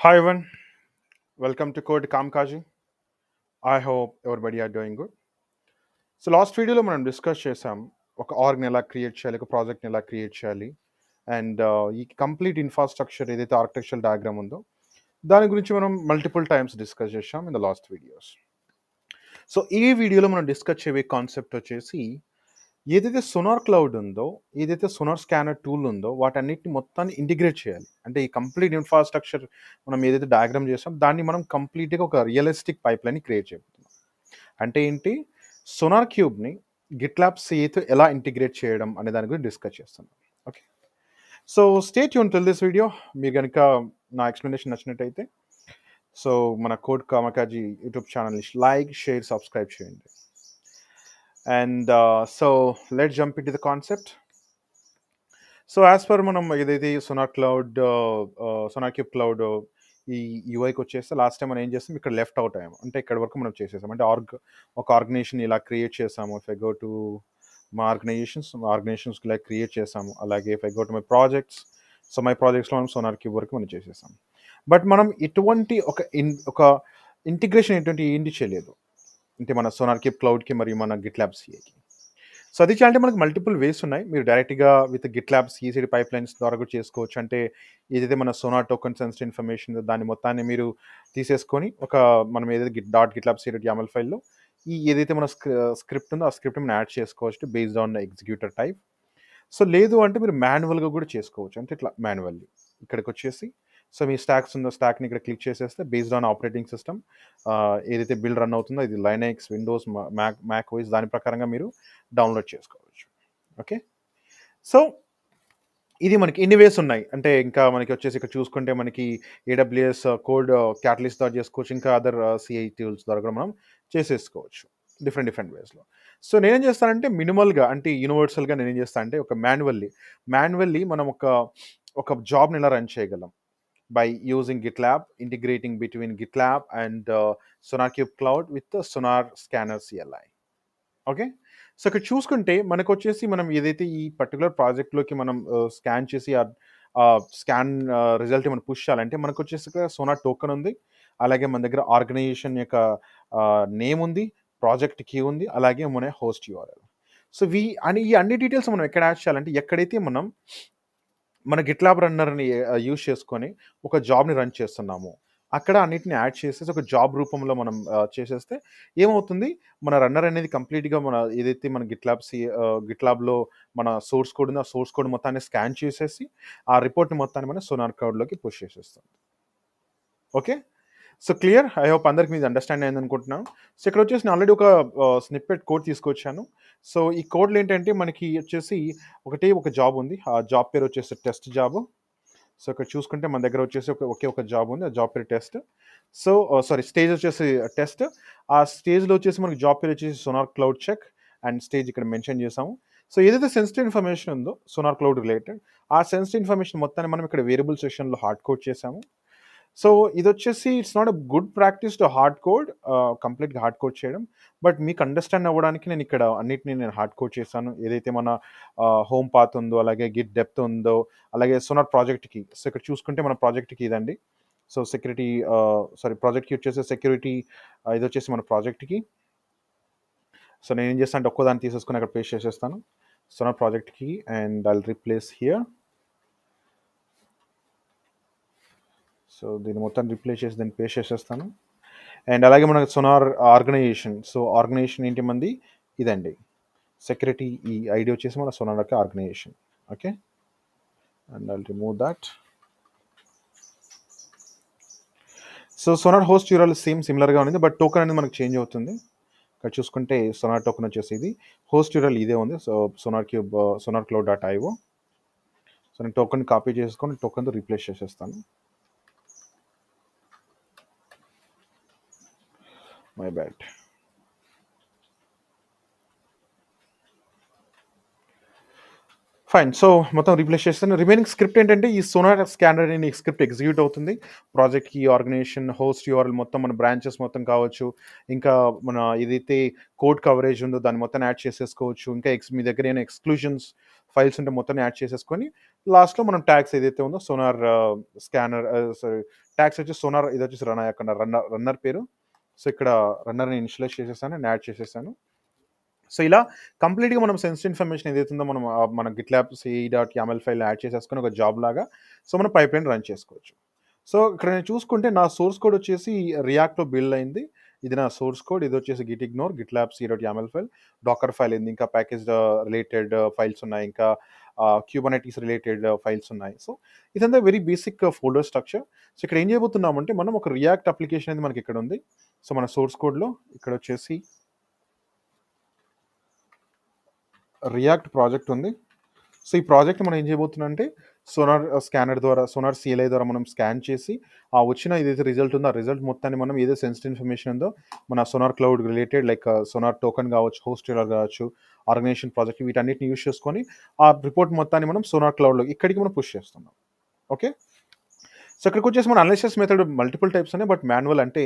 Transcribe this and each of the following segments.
Hi everyone, welcome to Code Kamkaji. I hope everybody are doing good. So last వీడియోలో మనం discuss చేసాం ఒక ఆర్గ్ని ఎలా క్రియేట్ చేయాలి, ఒక ప్రాజెక్ట్ని ఎలా క్రియేట్ చేయాలి అండ్ ఈ కంప్లీట్ ఇన్ఫ్రాస్ట్రక్చర్ ఏదైతే ఆర్కిటెక్చరల్ డయాగ్రామ్ ఉందో దాని గురించి మనం మల్టిపుల్ టైమ్స్ డిస్కస్ చేసాం in the last videos. So ఈ వీడియోలో మనం డిస్కస్ చేయే కాన్సెప్ట్ వచ్చేసి ఏదైతే సోనార్ క్లౌడ్ ఉందో, ఏదైతే సోనార్ స్కానర్ టూల్ ఉందో వాటన్నిటిని మొత్తాన్ని ఇంటిగ్రేట్ చేయాలి. అంటే ఈ కంప్లీట్ ఇన్ఫ్రాస్ట్రక్చర్ మనం ఏదైతే డయాగ్రామ్ చేసాం దాన్ని మనం కంప్లీట్గా ఒక రియలిస్టిక్ పైప్ లైన్ క్రియేట్ చేయబోతున్నాం. అంటే ఏంటి, సోనార్ క్యూబ్ని గిట్లాబ్ సితో ఎలా ఇంటిగ్రేట్ చేయడం అనే దాని గురించి డిస్కస్ చేస్తున్నాం. Okay, so stay tune till this video. మీరు కనుక నా ఎక్స్ప్లెనేషన్ నచ్చినట్టయితే సో మన కోడ్ కామకాజీ యూట్యూబ్ ఛానల్ని లైక్, షేర్, సబ్స్క్రైబ్ చేయండి. And so let's jump in to the concept. So as per మనం ఏదైతే sonar cloud, sonar cube cloud ఈ యూఐకి వచ్చేస్తే లాస్ట్ టైం మనం ఏం చేస్తాం, ఇక్కడ లెఫ్ట్ అవుట్ అయ్యాము. అంటే ఇక్కడ వరకు మనం చేసేసాం. అంటే ఒక ఆర్గనైజేషన్ ఇలా క్రియేట్ చేసాము. ఇఫ్ ఐ గో టు మా ఆర్గనైజేషన్స్ ఇలా క్రియేట్ చేసాము. అలాగే if I go to my projects, so my ప్రాజెక్ట్స్లో మనం సోనార్ క్యూబ్ వరకు మనం చేసేసాం. బట్ మనం ఇటువంటి ఒక ఇంటిగ్రేషన్ ఏంటి చేయలేదు. అంటే మన సోనార్ క్యూబ్ క్లౌడ్కి మరియు మన గిట్లాబ్ సిఏకి. సో అది చేయాలంటే మనకు మల్టిపుల్ వేస్ ఉన్నాయి. మీరు డైరెక్ట్గా విత్ గిట్లాబ్ సిసిడి పైప్ లైన్స్ ద్వారా కూడా చేసుకోవచ్చు. అంటే ఏదైతే మన సోనార్ టోకన్ సెన్సిటివ్ ఇన్ఫర్మేషన్ దాన్ని మొత్తాన్ని మీరు తీసేసుకొని మనం ఏదైతే గిట్లాబ్ సిడి YAML ఫైల్లో ఏదైతే మన స్క్రిప్ట్ ఉందో ఆ స్క్రిప్ట్ మనం యాడ్ చేసుకోవచ్చు based on executor type. So లేదు అంటే మీరు మాన్యువల్గా కూడా చేసుకోవచ్చు. అంటే ఇట్లా మాన్యువల్లీ ఇక్కడికి వచ్చేసి సో మీ స్టాక్స్ ఉందో స్టాక్ని ఇక్కడ క్లిక్ చేసేస్తే బేస్డ్ ఆన్ ఆపరేటింగ్ సిస్టమ్ ఏదైతే బిల్ రన్ అవుతుందో ఇది లైనక్స్, విండోస్, మ్యాక్ ఓఎస్ దాని ప్రకారంగా మీరు డౌన్లోడ్ చేసుకోవచ్చు. ఓకే, సో ఇది మనకి ఎన్ని వేస్ ఉన్నాయి. అంటే ఇంకా మనకి వచ్చేసి ఇక్కడ చూసుకుంటే మనకి AWS కోడ్ క్యాటలిస్ట్ ద్వారా చేసుకోవచ్చు. ఇంకా అదర్ సిఐ టూల్స్ ద్వారా కూడా మనం చేసేసుకోవచ్చు డిఫరెంట్ వేస్లో. సో నేనేం చేస్తానంటే మినిమల్గా, అంటే యూనివర్సల్గా నేనేం చేస్తాను అంటే ఒక మాన్యువల్లీ మనం ఒక జాబ్ని ఎలా రన్ చేయగలం by using GitLab, integrating between GitLab and SonarCube Cloud with the Sonar Scanner CLI. Okay, so ఇక్కడ చూసుకుంటే మనకు వచ్చేసి మనం ఏదైతే ఈ పర్టికులర్ ప్రాజెక్ట్లోకి మనం స్కాన్ చేసి స్కాన్ రిజల్ట్ మనం పుష్ చేయాలంటే మనకు వచ్చేసి ఇక్కడ సోనార్ టోకెన్ ఉంది, అలాగే మన దగ్గర ఆర్గనైజేషన్ యొక్క నేమ్ ఉంది, ప్రాజెక్ట్ కీ ఉంది, అలాగే మన హోస్ట్ URL. సో ఈ అన్ని డీటెయిల్స్ మనం ఎక్కడ యాడ్ చేయాలంటే ఎక్కడైతే మనం మన గిట్లాబ్ రన్నర్ని యూజ్ చేసుకొని ఒక జాబ్ని రన్ చేస్తున్నాము అక్కడ అన్నిటిని యాడ్ చేసేసి ఒక జాబ్ రూపంలో మనం చేసేస్తే ఏమవుతుంది, మన రన్నర్ అనేది కంప్లీట్గా మన ఏదైతే మన గిట్లాబ్లో మన సోర్స్ కోడ్ ఉందో ఆ సోర్స్ కోడ్ మొత్తాన్ని స్కాన్ చేసేసి ఆ రిపోర్ట్ని మొత్తాన్ని మన సోనార్ క్లౌడ్లోకి పుష్ చేసేస్తుంది. Okay, so clear, I hope అందరికి మీరు అండర్స్టాండ్ అయింది అనుకుంటున్నాను. సో ఇక్కడ వచ్చేసి నేను ఆల్రెడీ ఒక స్నిప్పెట్ కోడ్ తీసుకొచ్చాను. సో ఈ కోడ్లు ఏంటంటే మనకి వచ్చేసి ఒక జాబ్ ఉంది, ఆ జాబ్ పేరు వచ్చేసి టెస్ట్ జాబ్. సో ఇక్కడ చూసుకుంటే మన దగ్గర వచ్చేసి ఒక జాబ్ ఉంది, ఆ జాబ్ పేరు టెస్ట్. సో స్టేజ్ వచ్చేసి టెస్ట్. ఆ స్టేజ్లో వచ్చేసి మనకి జాబ్ పేరు వచ్చేసి Sonar Cloud check and stage ఇక్కడ మెన్షన్ చేసాము. సో ఏదైతే సెన్సిటివ్ ఇన్ఫర్మేషన్ ఉందో సోనార్ క్లౌడ్ రిలేటెడ్ ఆ సెన్సిటివ్ ఇన్ఫర్మేషన్ మొత్తాన్ని మనం ఇక్కడ వేరియబుల్ సెక్షన్లో హార్డ్ కోడ్ చేసాము. సో ఇది వచ్చేసి it's not a good practice to కంప్లీట్గా హార్డ్ కోడ్ చేయడం. బట్ మీకు అండర్స్టాండ్ అవ్వడానికి నేను ఇక్కడ అన్నిటిని నేను హార్డ్ కోడ్ చేశాను. ఏదైతే మన హోమ్ పాత్ ఉందో, అలాగే గిట్ డెప్త్ ఉందో, అలాగే సోనార్ ప్రాజెక్ట్కి. సో ఇక్కడ చూసుకుంటే మన ప్రాజెక్ట్కి ఇదండి. సో ప్రాజెక్ట్కి వచ్చేసి సెక్యూరిటీ, ఇది వచ్చేసి మన ప్రాజెక్ట్కి. సో నేను ఏం చేస్తాను అంటే ఒక్కోదాన్ని తీసేసుకుని అక్కడ పేస్ట్ చేసేస్తాను సోనార్ ప్రాజెక్ట్కి and I'll replace here. So దీన్ని మొత్తం రిప్లేస్ చేసి దాన్ని పేస్ట్ చేసేస్తాను. అండ్ అలాగే మనకు సోనార్ ఆర్గనైజేషన్. సో ఆర్గనైజేషన్ ఏంటి మంది ఇదండి, సెక్యూరిటీ ఈ ఐడి వచ్చేసి మన సోనార్ యొక్క organisation. Okay, and I'll remove that. So Sonar host URL సిమిలర్గా ఉంది, బట్ టోకెన్ అనేది మనకు చేంజ్ అవుతుంది. ఇక్కడ చూసుకుంటే సోనార్ టోకెన్ వచ్చేసి ఇది, హోస్ట్ URL ఇదే ఉంది. So sonar cloud.io. సో నేను టోకెన్ కాపీ చేసుకొని టోకెన్తో రీప్లేస్ చేసేస్తాను. My bad. ఫైన్, సో మొత్తం రీప్లేస్ చేస్తాను. రిమైనింగ్ స్క్రిప్ట్ ఏంటంటే ఈ సోనార్ స్కానర్ అనే స్క్రిప్ట్ ఎగ్జిక్యూట్ అవుతుంది. ప్రాజెక్ట్కి, ఆర్గనైజేషన్, హోస్ట్ URL మొత్తం మన బ్రాంచెస్ మొత్తం కావచ్చు, ఇంకా మన ఏదైతే కోడ్ కవరేజ్ ఉందో దాన్ని మొత్తం యాడ్ చేసేసుకోవచ్చు. ఇంకా మీ దగ్గర ఏమైనా ఎక్స్క్లూజన్స్ ఫైల్స్ ఉంటే మొత్తం యాడ్ చేసేసుకొని లాస్ట్‌లో మనం ట్యాగ్స్ ఏదైతే ఉందో సోనార్ స్కానర్ సారీ ట్యాగ్స్ వచ్చేసి సోనార్ ఇది వచ్చేసి రన్నర్ పేరు. సో, ఇక్కడ రన్నర్‌ని ఇనిషియలైజ్ చేసేసాను అండ్ యాడ్ చేసేసాను. సో, ఇలా కంప్లీట్‌గా మనం సెన్సిటివ్ ఇన్ఫర్మేషన్ ఏదైతే ఉందో మనం మన గిట్‌ల్యాబ్ సి.డాట్.యామెల్ ఫైల్ యాడ్ చేసేసుకొని ఒక జాబ్ లాగా సో, మనం పైప్‌లైన్ రన్ చేసుకోవచ్చు. సో, ఇక్కడ నేను చూసుకుంటే నా సోర్స్ కోడ్ వచ్చేసి రియాక్ట్‌లో బిల్డ్ అయింది. ఇది నా సోర్స్ కోడ్. ఇది వచ్చేసి గిట్ గిట్‌ల్యాబ్ సి.డాట్.యామెల్ ఫైల్, డాకర్ ఫైల్ ఉంది. ఇంకా ప్యాకేజ్ రిలేటెడ్ ఫైల్స్ ఉన్నాయి. ఇంకా క్యూబర్నెటీస్ రిలేటెడ్ ఫైల్స్ ఉన్నాయి. సో, ఇదంతా very basic folder structure. So, ఇక్కడ ఏం చేయబోతున్నామంటే మనం ఒక రియాక్ట్ అప్లికేషన్ అనేది మనకి ఇక్కడ ఉంది. సో, మన సోర్స్ కోడ్‌లో ఇక్కడ వచ్చేసి రియాక్ట్ ప్రాజెక్ట్ ఉంది. సో, ఈ ప్రాజెక్ట్ మనం ఏం చేయబోతున్నాం అంటే సోనార్ స్కానర్ ద్వారా సోనార్ సిఎల్ఐ ద్వారా మనం స్కాన్ చేసి ఆ వచ్చిన ఏదైతే రిజల్ట్ ఉందో ఆ రిజల్ట్ మొత్తాన్ని మనం ఏదైతే సెన్సిటివ్ ఇన్ఫర్మేషన్ ఉందో మన sonar Cloud related like sonar token కావచ్చు, హోస్టెలర్ కావచ్చు, ఆర్గనైజేషన్ ప్రాజెక్ట్ వీటన్నిటిని యూజ్ చేసుకొని ఆ రిపోర్ట్ మొత్తాన్ని మనం సోనార్ క్లౌడ్లో ఇక్కడికి మనం పుష్ చేస్తున్నాం. ఓకే. సో, ఇక్కడికొచ్చేసి మన అనాలిసిస్ మెథడ్ మల్టిపుల్ టైప్స్ ఉన్నాయి. బట్ మాన్యువల్ అంటే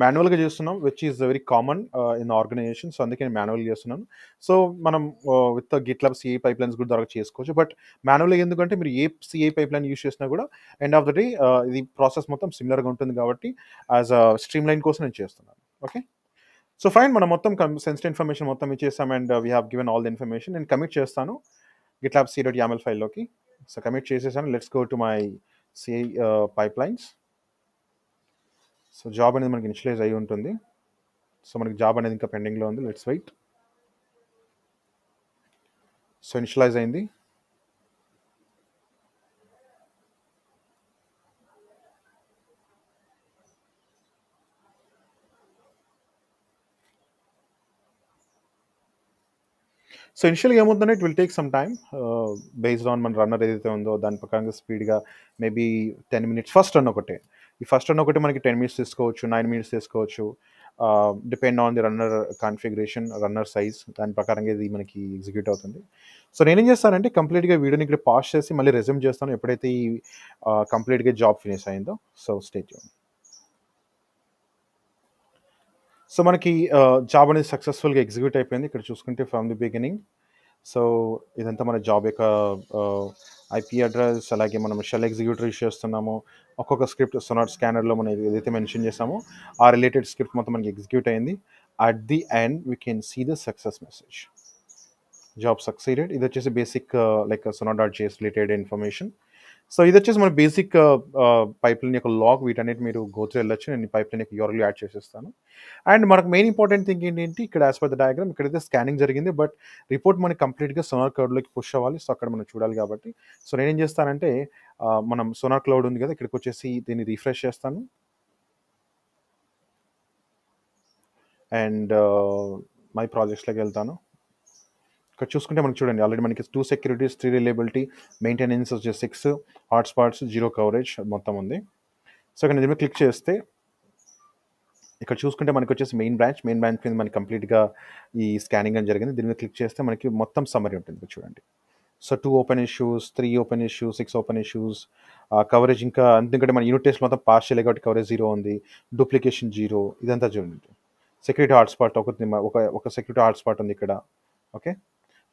మాన్యువల్‌గా చేస్తున్నాం which is very common in organisation. So, అందుకే నేను మాన్యువల్‌గా చేస్తున్నాను. సో, మనం విత్ గిట్‌లబ్ సిఐ పైప్‌లైన్స్ కూడా ద్వారా చేసుకోవచ్చు. బట్ మాన్యువల్‌గా ఎందుకంటే మీరు ఏ సిఐ పైప్‌లైన్ యూజ్ చేసినా కూడా ఎండ్ ఆఫ్ ద డే ఇది ప్రాసెస్ మొత్తం సిమిలర్‌గా ఉంటుంది కాబట్టి యాస్ స్ట్రీమ్ లైన్ కోసం నేను చేస్తున్నాను. ఓకే. సో, ఫైన్ మనం మొత్తం సెన్సిటివ్ ఇన్ఫర్మేషన్ మొత్తం ఇచ్చేసాం and we have given all the information. నేను కమిట్ చేస్తాను గిట్‌లబ్ సి.డాట్.యామెల్ ఫైల్‌లోకి. సో, కమిట్ చేసేసాను. Let's go to my CI pipelines. So, job అనేది మనకి ఇనిషియలైజ్ అయ్యి ఉంటుంది. సో, మనకి జాబ్ అనేది ఇంకా పెండింగ్‌లో ఉంది. Let's wait. సో, ఇనిషియలైజ్ అయింది. సో, ఇనిషియల్‌గా ఏమవుతుందంటే it will take some time based on మన రన్నర్ ఏదైతే ఉందో దాని ప్రకారంగా స్పీడ్‌గా మేబీ 10 మినిట్స్ ఫస్ట్ రన్ ఒకటే. ఈ ఫస్ట్ రన్ ఒకటి మనకి 10 మినిట్స్ తీసుకోవచ్చు, 9 మినిట్స్ తీసుకోవచ్చు. Depend on the runner configuration, runner size దాని ప్రకారంగా ఇది మనకి ఎగ్జిక్యూట్ అవుతుంది. సో, నేనేం చేస్తానంటే కంప్లీట్‌గా వీడియోని ఇక్కడ పాజ్ చేసి మళ్ళీ రెజ్యూమ్ చేస్తాను ఎప్పుడైతే ఈ కంప్లీట్‌గా జాబ్ ఫినిష్ అయిందో. So, stay tune. సో, మనకి జాబ్ అనేది సక్సెస్‌ఫుల్‌గా ఎగ్జిక్యూట్ అయిపోయింది. ఇక్కడ చూసుకుంటే ఫ్రమ్ ది బిగినింగ్. సో, ఇదంతా మన జాబ్ యొక్క ఐపీ అడ్రెస్ అలాగే మనం షెల్ ఎగ్జిక్యూటర్ యూజ్ చేస్తున్నాము. ఒక్కొక్క స్క్రిప్ట్ సోనార్ స్కానర్‌లో మనం ఏదైతే మెన్షన్ చేసామో ఆ రిలేటెడ్ స్క్రిప్ట్ మొత్తం మనకి ఎగ్జిక్యూట్ అయింది. At the end we can see the success message. Job succeeded. ఇది వచ్చేసి basic like sonar.js related information. So, ఇది వచ్చేసి మన బేసిక్ పైప్‌లైన్ యొక్క లాగ్ వీటన్నిటి మీరు గో త్రూ వెళ్ళొచ్చు. నేను పైప్‌లైన్ యొక్క యూఆర్ఎల్ యాడ్ చేసేస్తాను. అండ్ మనకు మెయిన్ ఇంపార్టెంట్ థింగ్ ఏంటి ఇక్కడ యాస్ పర్ ద డయాగ్రామ్ ఇక్కడైతే స్కానింగ్ జరిగింది. బట్ రిపోర్ట్ మనకి కంప్లీట్‌గా సోనార్ క్లౌడ్‌లోకి పుష్ అవ్వాలి. సో, అక్కడ మనం చూడాలి కాబట్టి సో, నేనేం చేస్తానంటే మనం సోనార్ క్లౌడ్ ఉంది కదా! ఇక్కడికొచ్చేసి దీన్ని రిఫ్రెష్ చేస్తాను. అండ్ మై ప్రాజెక్ట్స్‌లోకి వెళ్తాను. ఇక్కడ చూసుకుంటే మనకి చూడండి ఆల్రెడీ మనకి 2 సెక్యూరిటీస్, 3 రిలయబిలిటీ, మెయింటెనెన్స్ వచ్చేసి 6, హాట్‌స్పాట్స్, 0 కవరేజ్ మొత్తం ఉంది. సో, ఇక్కడ దీని మీద క్లిక్ చేస్తే ఇక్కడ చూసుకుంటే మనకొచ్చేసి మెయిన్ బ్రాంచ్ మీద మనకి కంప్లీట్‌గా ఈ స్కానింగ్ అని జరిగింది. దీని మీద క్లిక్ చేస్తే మనకి మొత్తం సమ్మరీ ఉంటుంది. ఇక్కడ చూడండి. So, 2 open issues, 3 open issues, 6 open issues, coverage ఇంకా ఎందుకంటే మన యూనిట్ టెస్ట్ మొత్తం పాస్ చేయలేదు కాబట్టి కవరేజ్ 0 ఉంది. డూప్లికేషన్ 0 ఇదంతా చూడండి. సెక్యూరిటీ హాట్‌స్పాట్ ఒక సెక్యూరిటీ హాట్‌స్పాట్ ఉంది ఇక్కడ. ఓకే.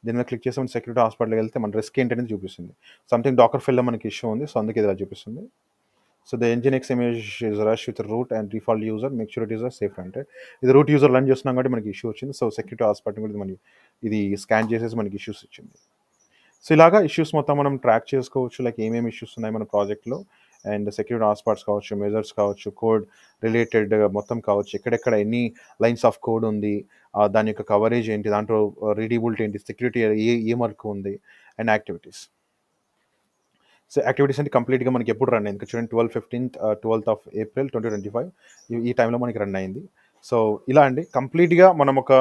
దీని మీద క్లిక్ చేసి మన సెక్యూరిటీ హాట్‌స్పాట్‌లోకి వెళ్తే మన రిస్క్ ఏంటనేది చూపిస్తుంది. సంథింగ్ డాకర్ ఫైల్‌లో మనకి ఇష్యూ ఉంది. సో, అందుకే ఇలా చూపిస్తుంది. So, the nginx image is rushed with root and default user. Make sure it is a safe అంటే ఇది రూట్ యూజర్ రన్ చేస్తున్నాం కాబట్టి మనకి ఇష్యూ వచ్చింది. సో, సెక్యూరిటీ హాట్‌స్పాట్ కూడా మనకి ఇది స్కాన్ చేసేసి మనకి ఇష్యూస్ ఇచ్చింది. సో, ఇలాగా ఇష్యూస్ మొత్తం మనం ట్రాక్ చేసుకోవచ్చు. లైక్ ఏమేమి ఇష్యూస్ ఉన్నాయి మన ప్రాజెక్ట్‌లో అండ్ సెక్యూరిటీ హాట్‌స్పాట్స్ కావచ్చు, మెజర్స్ కావచ్చు, కోడ్ రిలేటెడ్ మొత్తం కావచ్చు. ఎక్కడెక్కడ ఎన్ని లైన్స్ ఆఫ్ కోడ్ ఉంది, దాని యొక్క కవరేజ్ ఏంటి, దాంట్లో రీడబిలిటీ ఏంటి, సెక్యూరిటీ ఏ వరకు ఉంది అండ్ యాక్టివిటీస్. సో, యాక్టివిటీస్ అంటే కంప్లీట్‌గా మనకి ఎప్పుడు రన్ అయింది. చూడండి 12th ఆఫ్ ఏప్రిల్ 2025 ఈ టైంలో మనకి రన్ అయింది. సో, ఇలా అండి కంప్లీట్‌గా మనం ఒక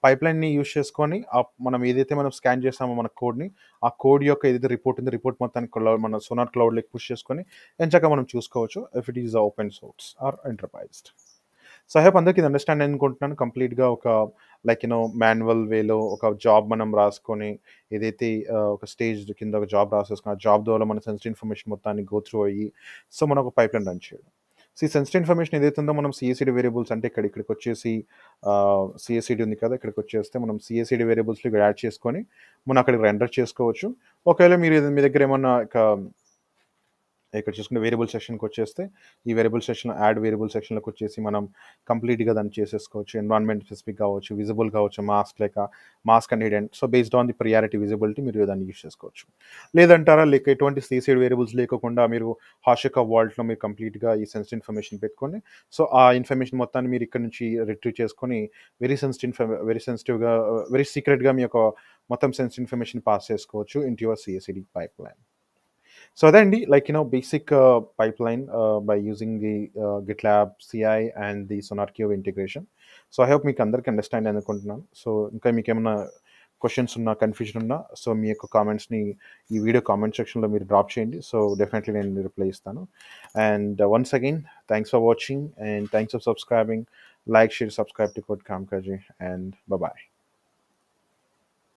పైప్‌లైన్‌ని యూజ్ చేసుకొని మనం ఏదైతే మనం స్కాన్ చేసామో మన కోడ్‌ని, ఆ కోడ్ యొక్క ఏదైతే రిపోర్ట్ ఉందో రిపోర్ట్ మొత్తాన్ని మన సోనార్ క్లౌడ్‌లోకి పుష్ చేసుకొని ఎంచక్కా మనం చూసుకోవచ్చు. If it is open source or enterprised. So, I hope అందరికి ఇది అండర్‌స్టాండ్ అయింది అనుకుంటున్నాను. కంప్లీట్‌గా ఒక లైక్ మాన్యువల్ వేలో ఒక జాబ్ మనం రాసుకొని ఏదైతే ఒక స్టేజ్ కింద ఒక జాబ్ రాసేసుకొని ఆ జాబ్ ద్వారా మన సెన్సిటివ్ ఇన్ఫర్మేషన్ మొత్తాన్ని గో త్రూ అయ్యి సో, మనం ఒక పైప్‌లైన్ రన్ చేయడం. సెన్సిటివ్ ఇన్ఫర్మేషన్ ఏదైతే ఉందో మనం సిఎస్ఈడి వేరియబుల్స్ అంటే ఇక్కడికి వచ్చేసి సిఎస్ఈడి ఉంది కదా, ఇక్కడికి వచ్చేస్తే మనం సిఎస్ఈడి వేరియబుల్స్లో ఇక్కడ యాడ్ చేసుకొని మనం అక్కడికి రెండర్ చేసుకోవచ్చు. ఒకవేళ మీ దగ్గర ఏమన్నా ఇక్కడ చూసుకుంటే వేరియబుల్ సెక్షన్కి వచ్చేస్తే ఈ వేరియబుల్ సెక్షన్ యాడ్ వేరియబుల్ సెక్షన్లోకి వచ్చేసి మనం కంప్లీట్గా దాన్ని చేసేసుకోవచ్చు. ఎన్విరాన్మెంట్ స్పెసిఫిక్ కావచ్చు, విజిబుల్ కావచ్చు, mask and hidden. So based on the priority visibility మీరు దాన్ని యూస్ చేసుకోవచ్చు. లేదంటారా ఎటువంటి సిసిడ్ వేరియబుల్స్ లేకుండా మీరు హాషికా వాల్ట్లో మీరు కంప్లీట్గా ఈ సెన్సిటివ్ ఇన్ఫర్మేషన్ పెట్టుకొని సో ఆ ఇన్ఫర్మేషన్ మొత్తాన్ని మీరు ఇక్కడ నుంచి రిట్రీవ్ చేసుకొని వెరీ సీక్రెట్గా మీ యొక్క మొత్తం సెన్సిటివ్ ఇన్ఫర్మేషన్ పాస్ చేసుకోవచ్చు into your CSED pipeline. So then, basic pipeline by using the GitLab CI and the SonarQube integration. So I hope మీకు అందరికీ అండర్స్టాండ్ అనుకుంటున్నాను. సో ఇంకా మీకు ఏమైనా క్వశ్చన్స్ ఉన్నా, కన్ఫ్యూజన్ ఉన్నా, సో మీ యొక్క కామెంట్స్ని ఈ వీడియో కామెంట్ సెక్షన్లో మీరు డ్రాప్ చేయండి. సో డెఫినెట్లీ నేను రిప్లై ఇస్తాను. And once again thanks for watching and thanks for subscribing. Like, share, subscribe to Code Kamkaji, and bye-bye.